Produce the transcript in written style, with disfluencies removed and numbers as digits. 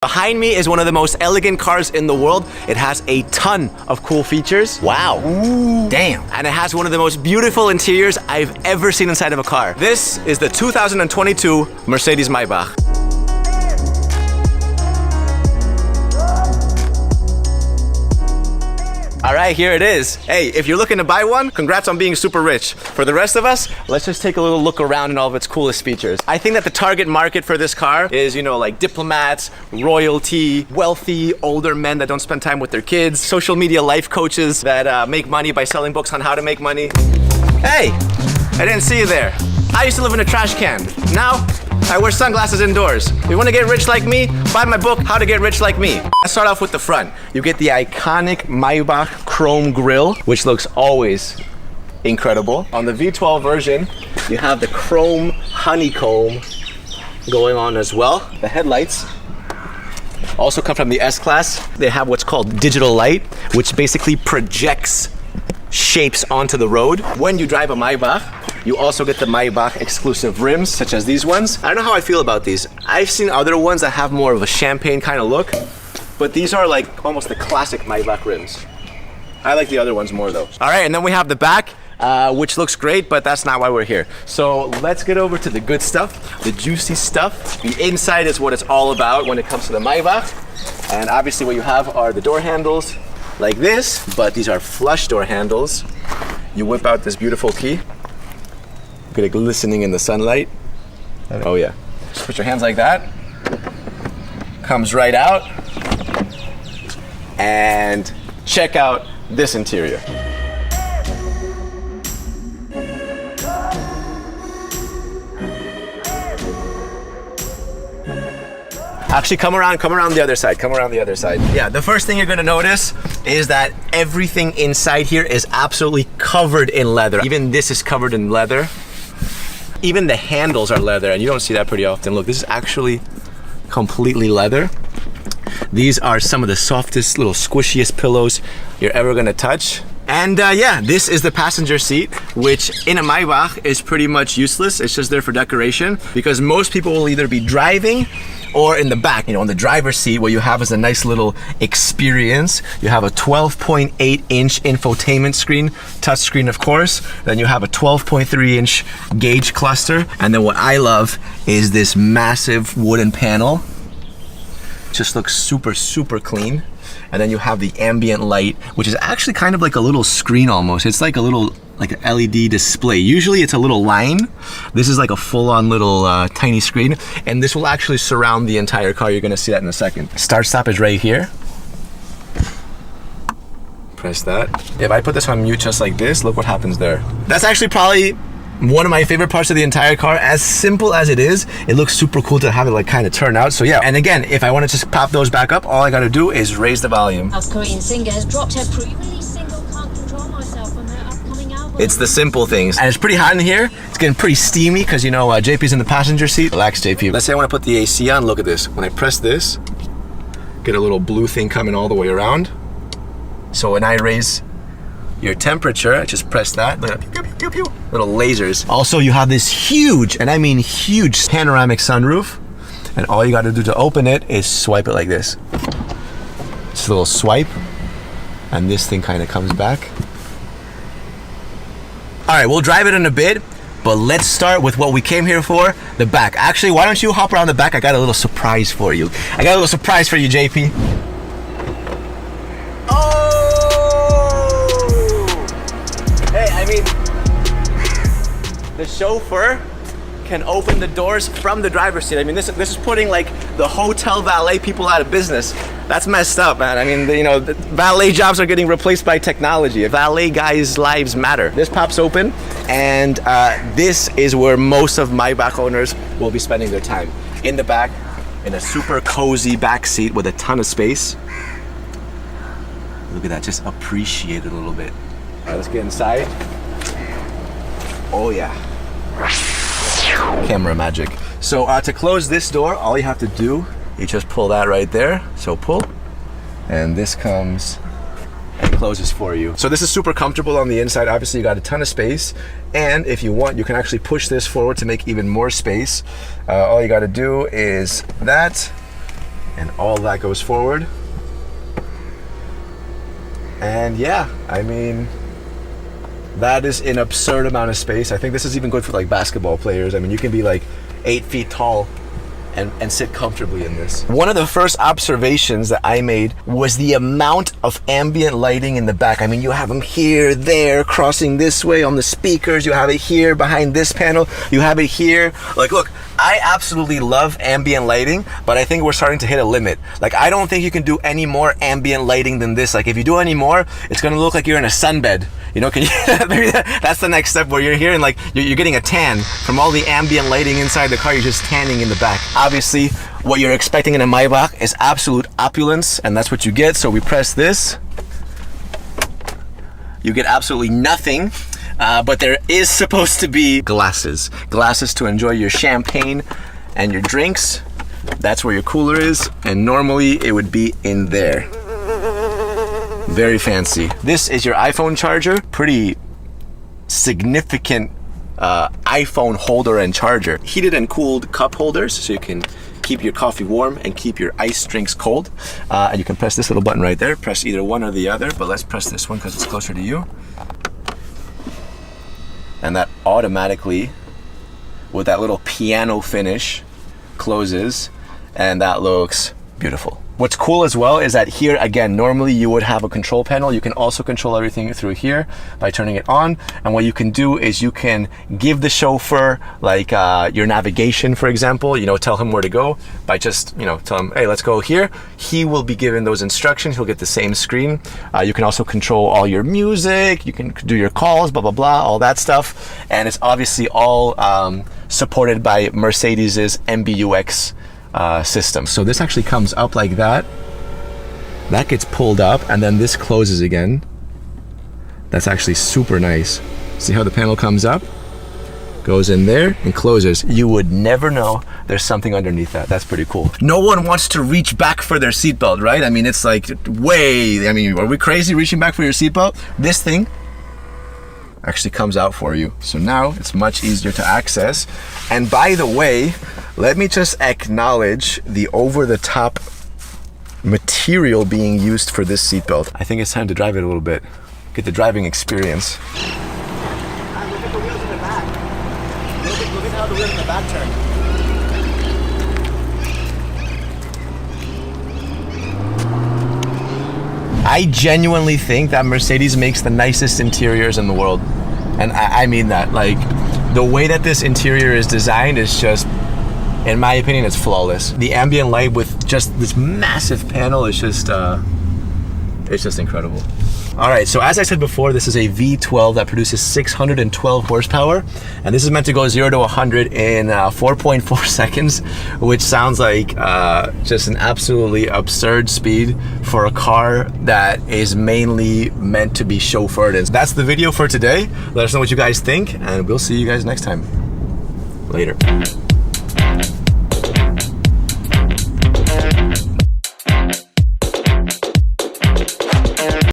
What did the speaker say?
Behind me is one of the most elegant cars in the world. It has a ton of cool features. Wow. Ooh. Damn. And it has one of the most beautiful interiors I've ever seen inside of a car. This is the 2022 Mercedes Maybach. All right, here it is. Hey, if you're looking to buy one, congrats on being super rich. For the rest of us, let's just take a little look around and all of its coolest features. I think that the target market for this car is, you know, like diplomats, royalty, wealthy, older men that don't spend time with their kids, social media life coaches that make money by selling books on how to make money. Hey, I didn't see you there. I used to live in a trash can. Now, I wear sunglasses indoors. If you want to get rich like me, buy my book, How to Get Rich Like Me. Let's start off with the front. You get the iconic Maybach chrome grille, which looks always incredible. On the V12 version, you have the chrome honeycomb going on as well. The headlights also come from the S-Class. They have what's called digital light, which basically projects shapes onto the road. When you drive a Maybach, you also get the Maybach exclusive rims, such as these ones. I don't know how I feel about these. I've seen other ones that have more of a champagne kind of look, but these are like almost the classic Maybach rims. I like the other ones more though. All right, and then we have the back, which looks great, but that's not why we're here. So let's get over to the good stuff, the juicy stuff. The inside is what it's all about when it comes to the Maybach. And obviously what you have are the door handles like this, but these are flush door handles. You whip out this beautiful key. Look at it glistening in the sunlight. Oh yeah. Just put your hands like that. Comes right out. And check out this interior. Actually, come around the other side, Yeah, the first thing you're gonna notice is that everything inside here is absolutely covered in leather. Even this is covered in leather. Even the handles are leather, and you don't see that pretty often. Look, this is actually completely leather. These are some of the softest, little squishiest pillows you're ever gonna touch. And yeah, this is the passenger seat, which in a Maybach is pretty much useless. It's just there for decoration because most people will either be driving or in the back. You know, on the driver's seat, what you have is a nice little experience. You have a 12.8-inch infotainment screen, touch screen of course. Then you have a 12.3-inch gauge cluster. And then what I love is this massive wooden panel. Just looks super, super clean. And then you have the ambient light, which is actually kind of like a little screen almost. It's like a little, like an LED display. Usually it's a little line. This is like a full-on little tiny screen. And this will actually surround the entire car. You're gonna see that in a second. Start stop is right here. Press that. If I put this on mute just like this, look what happens there. That's actually probably one of my favorite parts of the entire car. As simple as it is, it looks super cool to have it like kind of turn out. So yeah, and again, if I want to just pop those back up, all I gotta do is raise the volume. South Korean singer has dropped her pre-release single Can't Control Myself on her upcoming album. It's the simple things. And it's pretty hot in here. It's getting pretty steamy because you know JP's in the passenger seat. Relax, JP. Let's say I want to put the AC on. Look at this. When I press this, get a little blue thing coming all the way around. So when I raise your temperature, I just press that. Look at that. Pew, pew, pew, pew. Little lasers. Also, you have this huge, and I mean huge, panoramic sunroof. And all you got to do to open it is swipe it like this. Just a little swipe, and this thing kind of comes back. All right, we'll drive it in a bit, but let's start with what we came here for, the back. Actually, why don't you hop around the back? I got a little surprise for you. JP. Hey, I mean, the chauffeur can open the doors from the driver's seat. I mean, this is putting like the hotel valet people out of business. That's messed up, man. I mean, you know, the valet jobs are getting replaced by technology. Valet guys' lives matter. This pops open, and this is where most of Maybach owners will be spending their time. In the back, in a super cozy back seat with a ton of space. Look at that, just appreciate it a little bit. All right, let's get inside. Oh yeah. Camera magic. So to close this door, all you have to do, you just pull that right there. So pull, and this comes and closes for you. So this is super comfortable on the inside. Obviously you got a ton of space, and if you want, you can actually push this forward to make even more space. All you got to do is that, and all that goes forward. And yeah, I mean, that is an absurd amount of space. I think this is even good for like basketball players. I mean, you can be like 8 feet tall and sit comfortably in this. One of the first observations that I made was the amount of ambient lighting in the back. I mean, you have them here, there, crossing this way on the speakers. You have it here behind this panel. You have it here. Like, look, I absolutely love ambient lighting, but I think we're starting to hit a limit. Like, I don't think you can do any more ambient lighting than this. Like, if you do any more, it's gonna look like you're in a sunbed. You know, can you, maybe that's the next step, where you're here and like you're getting a tan from all the ambient lighting inside the car. You're just tanning in the back. Obviously, what you're expecting in a Maybach is absolute opulence, and that's what you get. So we press this. You get absolutely nothing, but there is supposed to be glasses to enjoy your champagne and your drinks. That's where your cooler is, and normally it would be in there. Very fancy. This is your iPhone charger. Pretty significant iPhone holder and charger. Heated and cooled cup holders, so you can keep your coffee warm and keep your iced drinks cold. And you can press this little button right there. Press either one or the other, but let's press this one because it's closer to you. And that automatically, with that little piano finish, closes, and that looks beautiful. What's cool as well is that here, again, normally you would have a control panel. You can also control everything through here by turning it on. And what you can do is you can give the chauffeur like your navigation, for example, you know, tell him where to go by just, you know, tell him, hey, let's go here. He will be given those instructions. He'll get the same screen. You can also control all your music. You can do your calls, blah, blah, blah, all that stuff. And it's obviously all supported by Mercedes's MBUX system. So this actually comes up like that. That gets pulled up, and then this closes again. That's actually super nice. See how the panel comes up, goes in there, and closes. You would never know there's something underneath that. That's pretty cool. No one wants to reach back for their seatbelt, right? I mean, it's like way, I mean, are we crazy reaching back for your seatbelt? This thing actually comes out for you. So now it's much easier to access. And by the way, let me just acknowledge the over-the-top material being used for this seatbelt. I think it's time to drive it a little bit. Get the driving experience. Look at the wheels in the back. Look at how the wheels in the back turn. I genuinely think that Mercedes makes the nicest interiors in the world. And I mean that. Like, the way that this interior is designed is just, in my opinion, it's flawless. The ambient light with just this massive panel is just, it's just incredible. All right, so as I said before, this is a V12 that produces 612 horsepower, and this is meant to go 0 to 100 in 4.4 seconds, which sounds like just an absolutely absurd speed for a car that is mainly meant to be chauffeured. And that's the video for today. Let us know what you guys think, and we'll see you guys next time. Later.